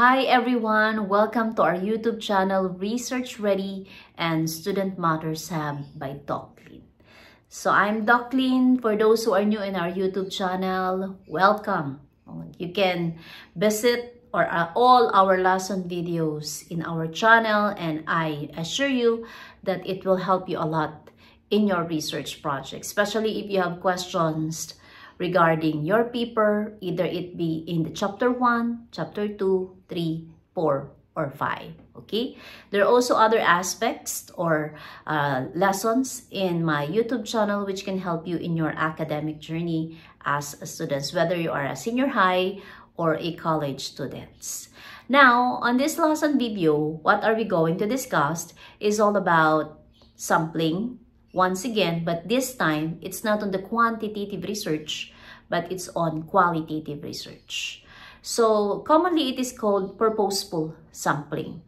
Hi everyone! Welcome to our YouTube channel, Research Ready and Student Matters Hub by Doclin. So I'm Doclin. For those who are new in our YouTube channel, welcome. You can visit all our lesson videos in our channel, and I assure you that it will help you a lot in your research project, especially if you have questions regarding your paper, either it be in the chapter 1, chapter 2, 3, 4, or 5. Okay? There are also other aspects or lessons in my YouTube channel which can help you in your academic journey as a student, whether you are a senior high or a college student. Now, on this lesson video, what are we going to discuss is all about sampling. Once again, but this time, it's not on the quantitative research, but it's on qualitative research. So, commonly it is called purposeful sampling.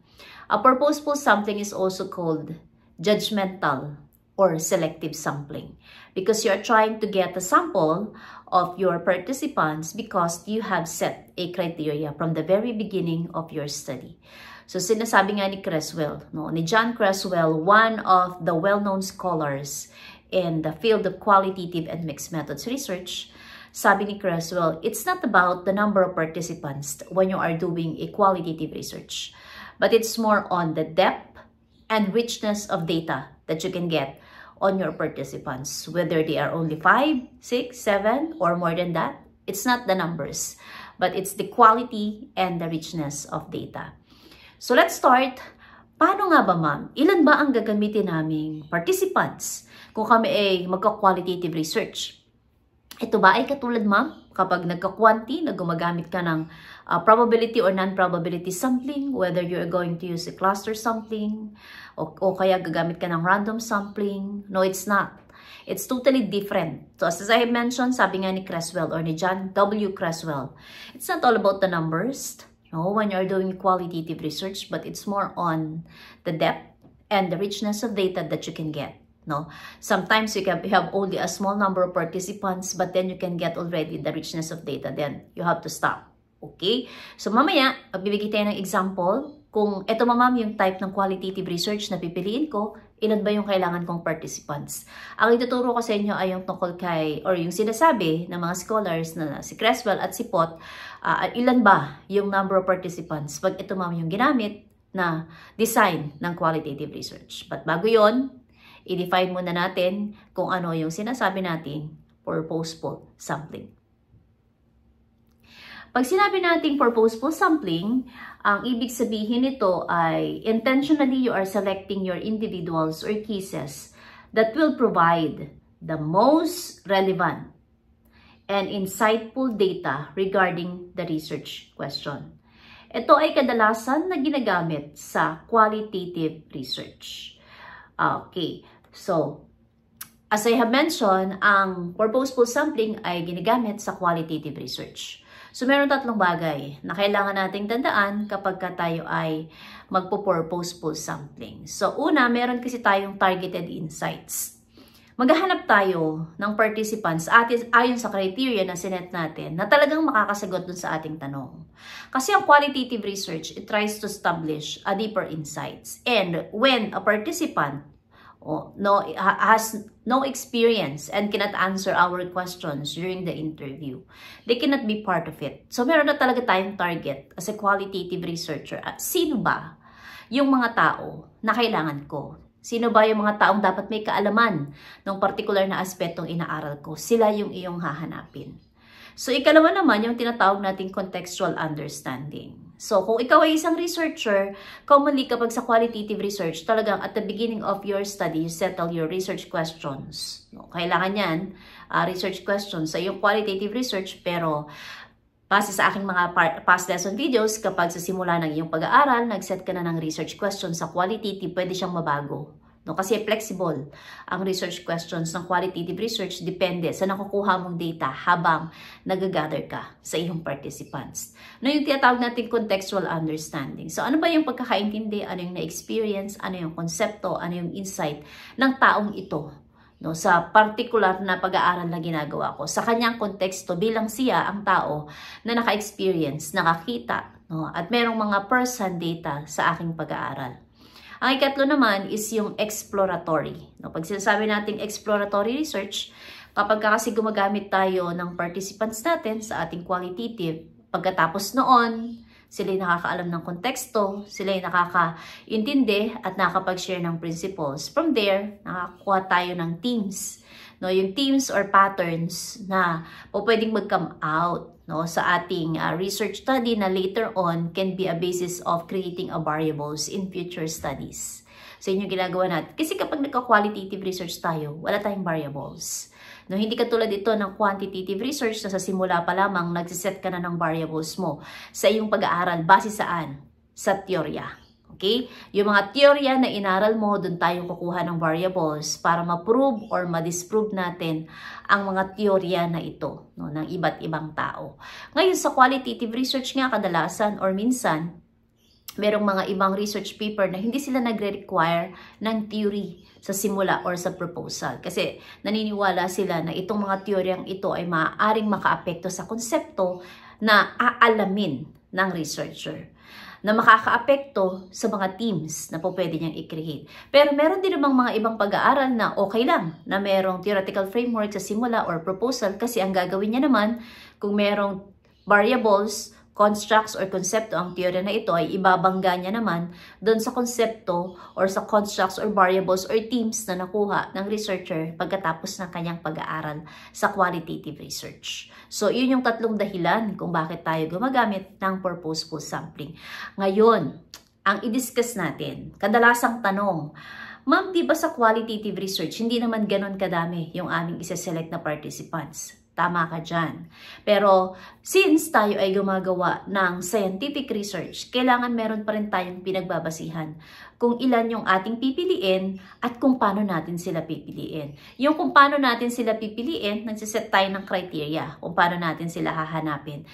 A purposeful sampling is also called judgmental or selective sampling because you are trying to get a sample of your participants because you have set a criteria from the very beginning of your study. So, sinasabi nga ni Creswell, ni John Creswell, one of the well-known scholars in the field of qualitative and mixed methods research, sabi ni Creswell, it's not about the number of participants when you are doing a qualitative research, but it's more on the depth and richness of data that you can get on your participants, whether they are only 5, 6, 7, or more than that. It's not the numbers, but it's the quality and the richness of data. So let's start. Paano nga ba ma'am? Ilan ba ang gagamitin naming participants kung kami ay magka-qualitative research? Ito ba ay katulad ma'am kapag nagka-quanti na gumagamit ka ng probability or non-probability sampling, whether you're going to use a cluster sampling o kaya gagamit ka ng random sampling? No, it's not. It's totally different. So as I mentioned, sabi nga ni Creswell or ni John W. Creswell, it's not all about the numbers. No, when you're doing qualitative research, but it's more on the depth and the richness of data that you can get. No, sometimes you have only a small number of participants, but then you can get already the richness of data. Then you have to stop. Okay? So mamaya, magbibigay tayo ng example. Kung ito ma'am yung type ng qualitative research na pipiliin ko, ilan ba yung kailangan kong participants? Ang ituturo ko sa inyo ay yung tungkol kay, or yung sinasabi ng mga scholars na si Creswell at si Pot, ilan ba yung number of participants pag ito ma'am yung ginamit na design ng qualitative research. But bago yon, i-define muna natin kung ano yung sinasabi natin purposeful sampling. Pag sinabi natin purposeful sampling, ang ibig sabihin nito ay intentionally you are selecting your individuals or cases that will provide the most relevant and insightful data regarding the research question. Ito ay kadalasan na ginagamit sa qualitative research. Okay, so as I have mentioned, ang purposeful sampling ay ginagamit sa qualitative research. So, meron tatlong bagay na kailangan nating tandaan kapag tayo ay magpo-purposeful sampling. So, una, meron kasi tayong targeted insights. Maghahanap tayo ng participants ayon sa criteria na sinet natin na talagang makakasagot dun sa ating tanong. Kasi ang qualitative research, it tries to establish a deeper insights. And when a participant has no experience and cannot answer our questions during the interview, they cannot be part of it. So, meron na talaga tayong target as a qualitative researcher. At sino ba yung mga tao na kailangan ko? Sino ba yung mga taong dapat may kaalaman ng particular na aspetong inaaral ko? Sila yung iyong hahanapin. So, ikalawa naman yung tinatawag nating contextual understanding. So, kung ikaw ay isang researcher, commonly kapag sa qualitative research, talagang at the beginning of your study, you settle your research questions. No, kailangan yan, research questions sa iyong qualitative research, pero base sa aking mga past lesson videos, kapag sa simula ng iyong pag-aaral, nag-set ka na ng research questions sa qualitative, pwede siyang mabago. No, kasi flexible ang research questions ng qualitative research, depende sa nakukuha mong data habang nag-gather ka sa iyong participants. No, yung tinatawag natin contextual understanding. So, ano ba yung pagkakaintindi? Ano yung na-experience? Ano yung konsepto? Ano yung insight ng taong ito? no, sa particular na pag-aaral na ginagawa ko, sa kanyang konteksto bilang siya ang tao na naka-experience, nakakita, no, at merong mga first-hand data sa aking pag-aaral. Ang ikatlo naman is yung exploratory. No, pag sinasabi nating exploratory research, kapag kasi gumagamit tayo ng participants natin sa ating qualitative, pagkatapos noon, sila yung nakakaalam ng konteksto, sila yung nakakaintindi at nakakapag-share ng principles. From there, nakakuha tayo ng themes. No, yung themes or patterns na pwedeng mag-come out, no, sa ating research study na later on can be a basis of creating a variables in future studies. So, yun yung ginagawa natin. Kasi kapag nagka-qualitative research tayo, wala tayong variables. No, hindi katulad ito ng quantitative research na sa simula pa lamang nagsiset ka na ng variables mo sa iyong pag-aaral. Base saan? Sa teorya. Okay? Yung mga teorya na inaral mo, doon tayo kukuha ng variables para ma-prove or ma-disprove natin ang mga teorya na ito, no, ng iba't ibang tao. Ngayon sa qualitative research nga kadalasan or minsan, merong mga ibang research paper na hindi sila nagre-require ng theory sa simula or sa proposal. Kasi naniniwala sila na itong mga teoryang ito ay maaaring makaapekto sa konsepto na aalamin ng researcher, na makakaapekto sa mga teams na pwede niyang i-create. Pero meron din namang mga ibang pag-aaral na okay lang na merong theoretical framework sa simula or proposal kasi ang gagawin niya naman kung merong variables, constructs or konsepto ang teorya na ito ay ibabangga niya naman doon sa konsepto or sa constructs or variables or themes na nakuha ng researcher pagkatapos ng kanyang pag-aaral sa qualitative research. So, yun yung tatlong dahilan kung bakit tayo gumagamit ng purposeful sampling. Ngayon, ang i-discuss natin, kadalasang tanong, ma'am, di ba sa qualitative research, hindi naman ganon kadami yung aming isa-select na participants? Tama ka dyan. Pero since tayo ay gumagawa ng scientific research, kailangan meron pa rin tayong pinagbabasihan kung ilan yung ating pipiliin at kung paano natin sila pipiliin. Yung kung paano natin sila pipiliin, nagsiset tayo ng criteria kung paano natin sila hahanapin.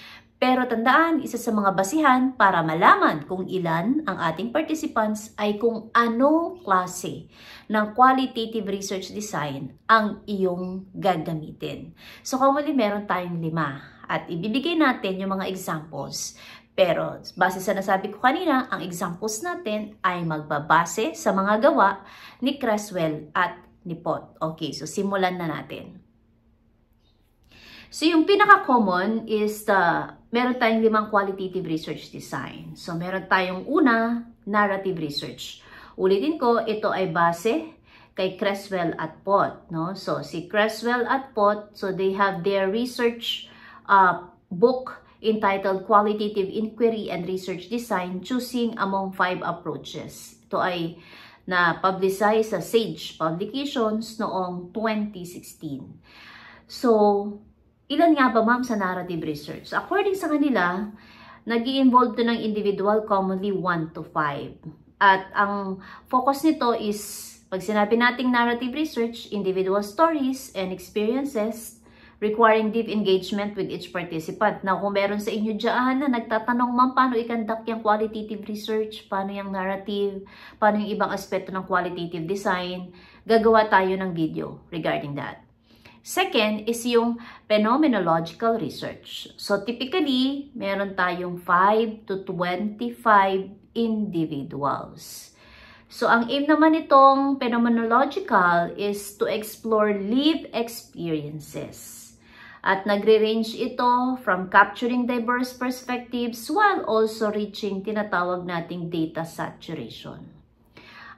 Pero tandaan, isa sa mga basihan para malaman kung ilan ang ating participants ay kung anong klase ng qualitative research design ang iyong gagamitin. So kung muli meron tayong 5 at ibibigay natin yung mga examples. Pero base sa nasabi ko kanina, ang examples natin ay magbabase sa mga gawa ni Creswell at ni Pot. Okay, so simulan na natin. So, yung pinaka-common is meron tayong 5 qualitative research design. So, meron tayong una, narrative research. Ulitin ko, ito ay base kay Creswell at Pot. No? So, si Creswell at Pot, so they have their research book entitled Qualitative Inquiry and Research Design, Choosing Among 5 Approaches. Ito ay na-publicize sa Sage Publications noong 2016. So, ilan nga ba ma'am sa narrative research? According sa kanila, nag-i-involve to ng individual commonly 1 to 5. At ang focus nito is, pag sinabi nating narrative research, individual stories and experiences requiring deep engagement with each participant. Now, kung meron sa inyo dyan na nagtatanong, ma'am, paano i-conduct yung qualitative research? Paano yung narrative? Paano yung ibang aspeto ng qualitative design? Gagawa tayo ng video regarding that. Second is yung phenomenological research. So typically, meron tayong 5 to 25 individuals. So ang aim naman itong phenomenological is to explore lived experiences. At nagre-range ito from capturing diverse perspectives while also reaching tinatawag nating data saturation.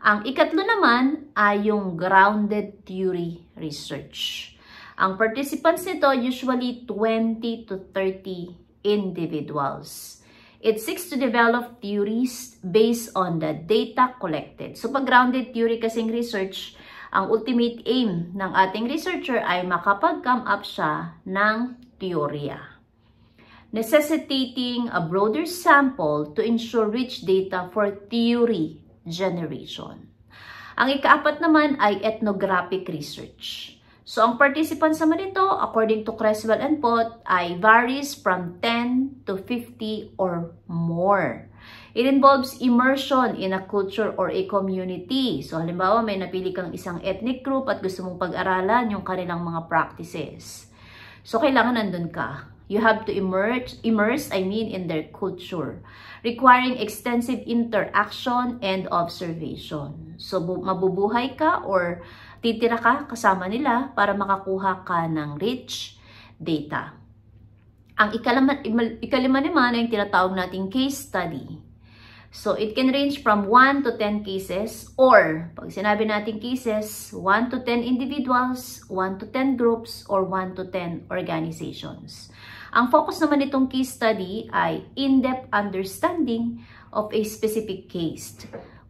Ang ikatlo naman ay yung grounded theory research. Ang participants nito usually 20 to 30 individuals. It seeks to develop theories based on the data collected. So pag grounded theory kasing research, ang ultimate aim ng ating researcher ay makapag-come up siya ng teorya, necessitating a broader sample to ensure rich data for theory generation. Ang ikaapat naman ay ethnographic research. So, ang participants naman ito, according to Creswell and Pot, ay varies from 10 to 50 or more. It involves immersion in a culture or a community. So, halimbawa, may napili kang isang ethnic group at gusto mong pag-aralan yung kanilang mga practices. So, kailangan nandun ka. You have to immerse in their culture, requiring extensive interaction and observation. So, mabubuhay ka or titira ka kasama nila para makakuha ka ng rich data. Ang ikalima naman ay yung tinatawag nating case study. So, it can range from 1 to 10 cases or, pag sinabi natin cases, 1 to 10 individuals, 1 to 10 groups, or 1 to 10 organizations. Ang focus naman nitong case study ay in-depth understanding of a specific case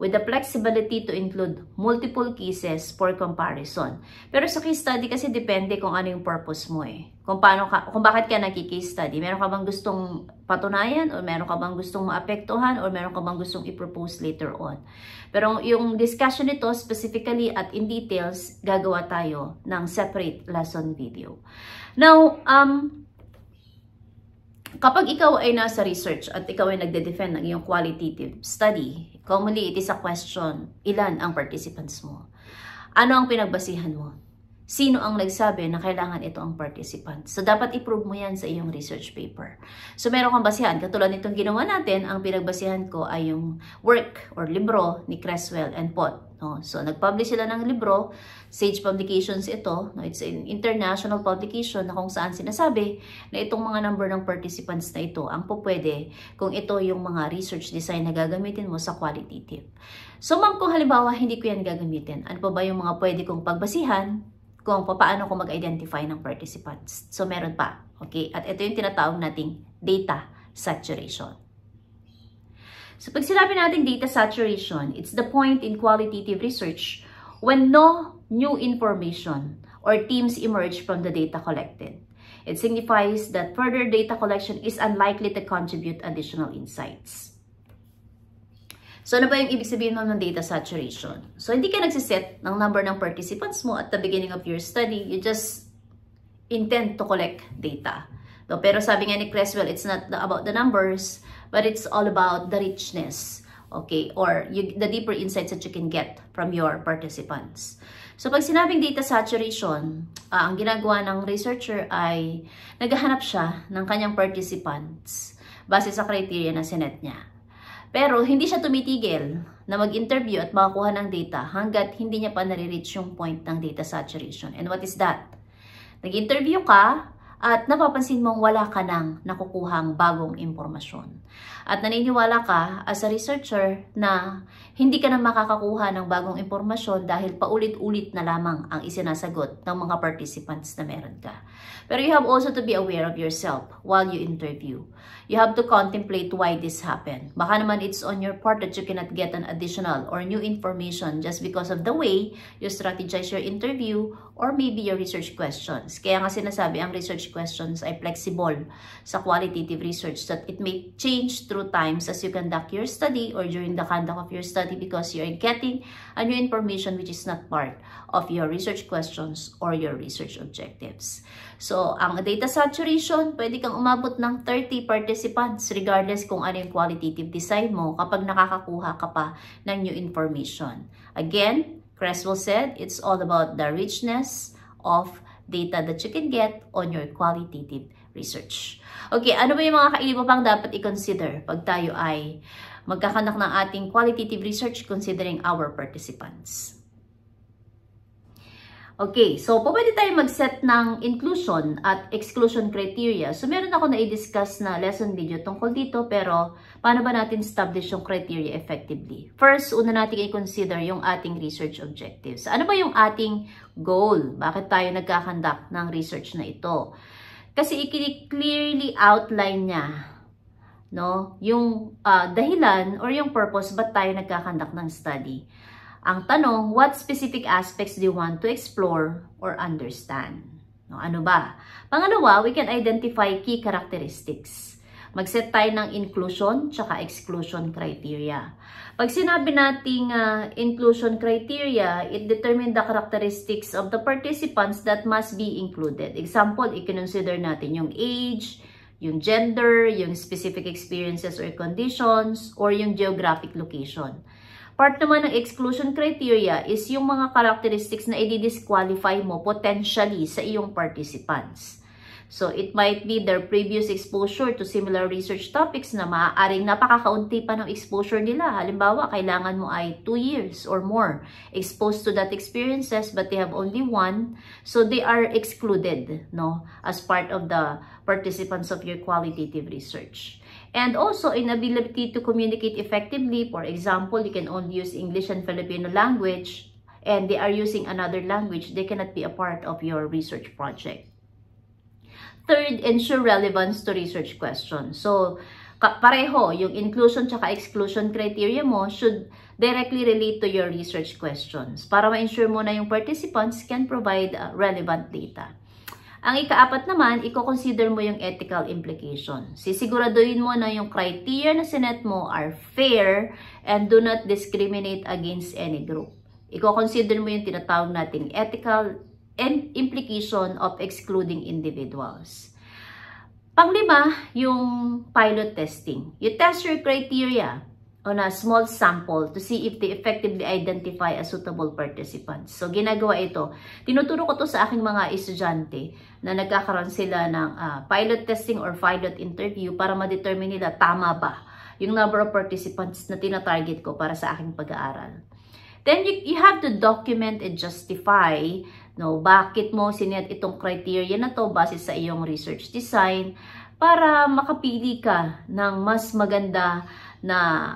with the flexibility to include multiple cases for comparison. Pero sa case study kasi depende kung ano yung purpose mo eh. Kung bakit ka nagki-case study. Meron ka bang gustong patunayan or meron ka bang gustong maapektuhan or meron ka bang gustong i-propose later on. Pero yung discussion nito specifically at in details, gagawa tayo ng separate lesson video. Now, kapag ikaw ay nasa research at ikaw ay nagde-defend ng iyong qualitative study, commonly it is a question, ilan ang participants mo? Ano ang pinagbasihan mo? Sino ang nagsabi na kailangan ito ang participants? So, dapat i-prove mo yan sa iyong research paper. So, meron kang basihan. Katulad nitong ginawa natin, ang pinagbasihan ko ay yung work or libro ni Creswell and Pott. No? So, nag-publish sila ng libro, Sage Publications ito. No? It's an international publication na kung saan sinasabi na itong mga number ng participants na ito ang pupwede kung ito yung mga research design na gagamitin mo sa qualitative. So, ma'am, kung halimbawa hindi ko yan gagamitin, ano pa ba yung mga pwede kong pagbasihan kung paano ko mag-identify ng participants? So, meron pa. Okay? At ito yung tinatawag nating data saturation. So, pag sinabi natin data saturation, it's the point in qualitative research when no new information or themes emerge from the data collected. It signifies that further data collection is unlikely to contribute additional insights. So, ano ba yung ibig sabihin mo ng data saturation? So, hindi ka nagsiset ng number ng participants mo at the beginning of your study. You just intend to collect data. So, pero sabi nga ni Creswell, it's not about the numbers, but it's all about the richness, okay? Or the deeper insights that you can get from your participants. So, pag sinabing data saturation, ang ginagawa ng researcher ay naghahanap siya ng kanyang participants base sa criteria na sinet niya. Pero, hindi siya tumitigil na mag-interview at makakuha ng data hanggat hindi niya pa nare-reach yung point ng data saturation. And what is that? Nag-interview ka at napapansin mong wala ka nang nakukuhang bagong impormasyon. At naniniwala ka as a researcher na hindi ka na makakakuha ng bagong impormasyon dahil paulit-ulit na lamang ang isinasagot ng mga participants na meron ka. Pero you have also to be aware of yourself while you interview. You have to contemplate why this happened. Baka naman it's on your part that you cannot get an additional or new information just because of the way you strategize your interview or maybe your research questions. Kaya nga sinasabi ang research questions ay flexible sa qualitative research that it may change through times as you conduct your study or during the conduct of your study because you're getting a new information which is not part of your research questions or your research objectives. So, ang data saturation, pwede kang umabot ng 30 participants regardless kung ano yung qualitative design mo kapag nakakakuha ka pa ng new information. Again, Creswell said, it's all about the richness of data that you can get on your qualitative research. Okay, ano ba yung mga kaiba pang dapat i-consider pag tayo ay magkakanak ng ating qualitative research considering our participants? Okay, so pwede tayo mag-set ng inclusion at exclusion criteria. So meron ako na i-discuss na lesson video tungkol dito, pero paano ba natin establish yung criteria effectively? First, una natin i-consider yung ating research objectives. Ano ba yung ating goal? Bakit tayo nagkakandak ng research na ito? Kasi i-clearly outline niya, no, yung dahilan or yung purpose ba't tayo nagkakandak ng study. Ang tanong, what specific aspects do you want to explore or understand? No, ano ba? Pangalawa, we can identify key characteristics. Mag-set tayo ng inclusion tsaka exclusion criteria. Pag sinabi nating inclusion criteria, it determines the characteristics of the participants that must be included. Example, i-consider natin yung age, yung gender, yung specific experiences or conditions, or yung geographic location. Part naman ng exclusion criteria is yung mga characteristics na i-disqualify mo potentially sa iyong participants. So, it might be their previous exposure to similar research topics na maaaring napakakaunti pa ng exposure nila. Halimbawa, kailangan mo ay 2 years or more exposed to that experiences but they have only 1. So, they are excluded, no, as part of the participants of your qualitative research. And also, inability to communicate effectively. For example, you can only use English and Filipino language and they are using another language. They cannot be a part of your research project. Third, ensure relevance to research questions. So, pareho, yung inclusion tsaka exclusion criteria mo should directly relate to your research questions para ma-ensure mo na yung participants can provide relevant data. Ang ikaapat naman, i-consider mo yung ethical implication. Sisiguraduhin mo na yung criteria na sinet mo are fair and do not discriminate against any group. I-consider mo yung tinatawag nating ethical and implication of excluding individuals. Panglima, yung pilot testing. You test your criteria on a small sample to see if they effectively identify a suitable participants. So, ginagawa ito. Tinuturo ko to sa aking mga estudyante na nagkakaroon sila ng pilot testing or pilot interview para ma-determine nila tama ba yung number of participants na tina-target ko para sa aking pag-aaral. Then, you have to document and justify bakit mo sinet itong criteria na to base sa iyong research design para makapili ka ng mas maganda na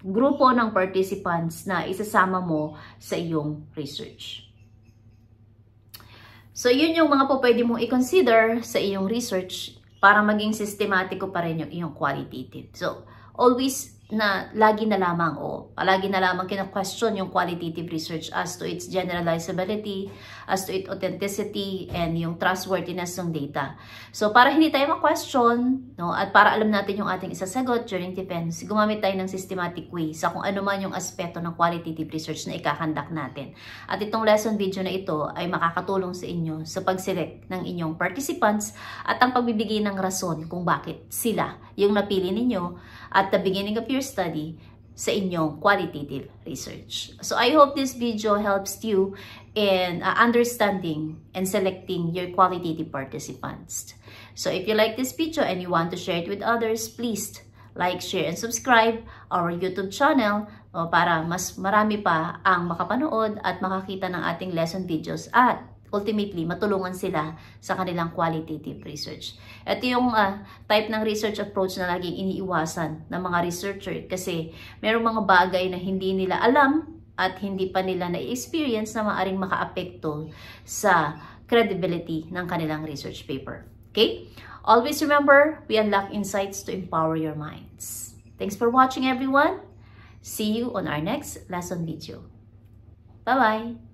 grupo ng participants na isasama mo sa iyong research. So, yun yung mga pwede mong i-consider sa iyong research para maging sistematiko pa rin yung iyong qualitative. So, always palagi na lamang kina-question yung qualitative research as to its generalizability, as to its authenticity, and yung trustworthiness ng data. So, para hindi tayo ma-question, at para alam natin yung ating isasagot during defense, gumamit tayo ng systematic way sa kung ano man yung aspeto ng qualitative research na ikakandak natin. At itong lesson video na ito ay makakatulong sa inyo sa pag-select ng inyong participants at ang pagbibigay ng rason kung bakit sila yung napili ninyo at the beginning of your study sa inyong qualitative research. So I hope this video helps you in understanding and selecting your qualitative participants. So if you like this video and you want to share it with others, please like, share, and subscribe our YouTube channel para mas marami pa ang makapanood at makakita ng ating lesson videos at ultimately, matulungan sila sa kanilang qualitative research. Ito yung type ng research approach na laging iniiwasan ng mga researcher kasi mayroong mga bagay na hindi nila alam at hindi pa nila na-experience na maaring makaapekto sa credibility ng kanilang research paper. Okay? Always remember, we unlock insights to empower your minds. Thanks for watching, everyone. See you on our next lesson video. Bye-bye!